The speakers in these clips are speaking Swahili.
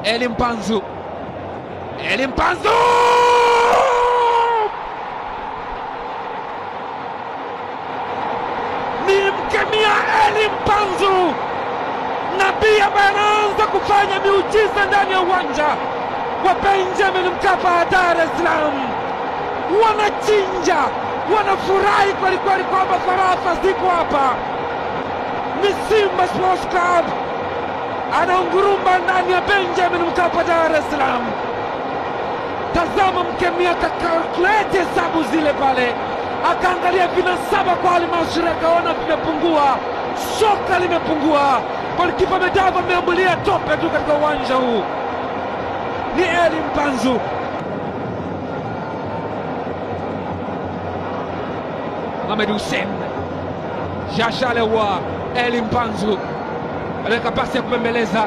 Eli Mpanzu. Eli Mpanzu! Nilimkemia Eli Mpanzu, nabii ambaye anaanza kufanya miujiza ndani ya uwanja wa Benjamin Mkapa, Dar es Salaam. Wanachinja, wanafurahi kweli kweli kwamba farafa ziko hapa. Ni Simba Sports Club anaunguruma ndani ya Benjamin Mkapa, Dar es Salaam. Tazama mkemia kakalkulete hesabu zile pale, akaangalia vinasaba kwa Al-Masry, akaona vimepungua, soka limepungua. Golikipa Medava ameambulia tope tu katika uwanja huu. Ni Eli Mpanzu. Mohamed Hussein Jashalewa. Eli Mpanzu aleka pasi ya kubembeleza,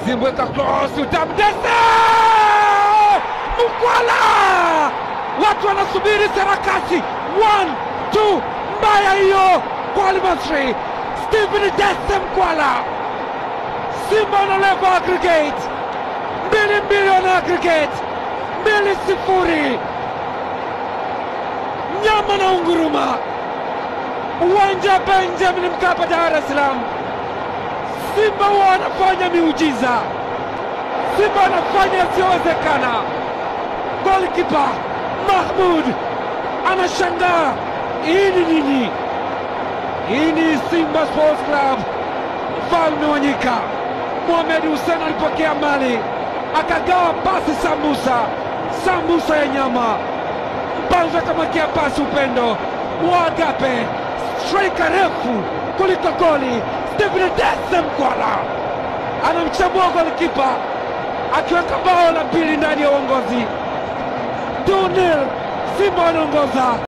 Zimbweka cross, utamdesa Mkwala. Watu wanasubiri sarakasi. 1-2, mbaya hiyo kwa Al-Masry. Stephen Dese Mkwala. Simba wana level aggregate 2-2, wana aggregate 2-0. Nyama na unguruma uwanja Benjamin Mkapa, Dar es Salaam. Simba wanafanya miujiza, Simba wanafanya yasiyowezekana. Golikipa Mahmoud anashangaa, hii ni nini? Hii ni Simba Sports Club, mfalme wa nyika. Mohamed Hussein alipokea mali, akagawa pasi sambusa ya nyama. Mpanzu akamwekea pasi Upendo wa Agape, striker refu kuliko goli. Stephen Dese Mkwala anamchambua golikipa, akiweka bao la pili ndani ya uongozi. 2-0, Simba wanaongoza.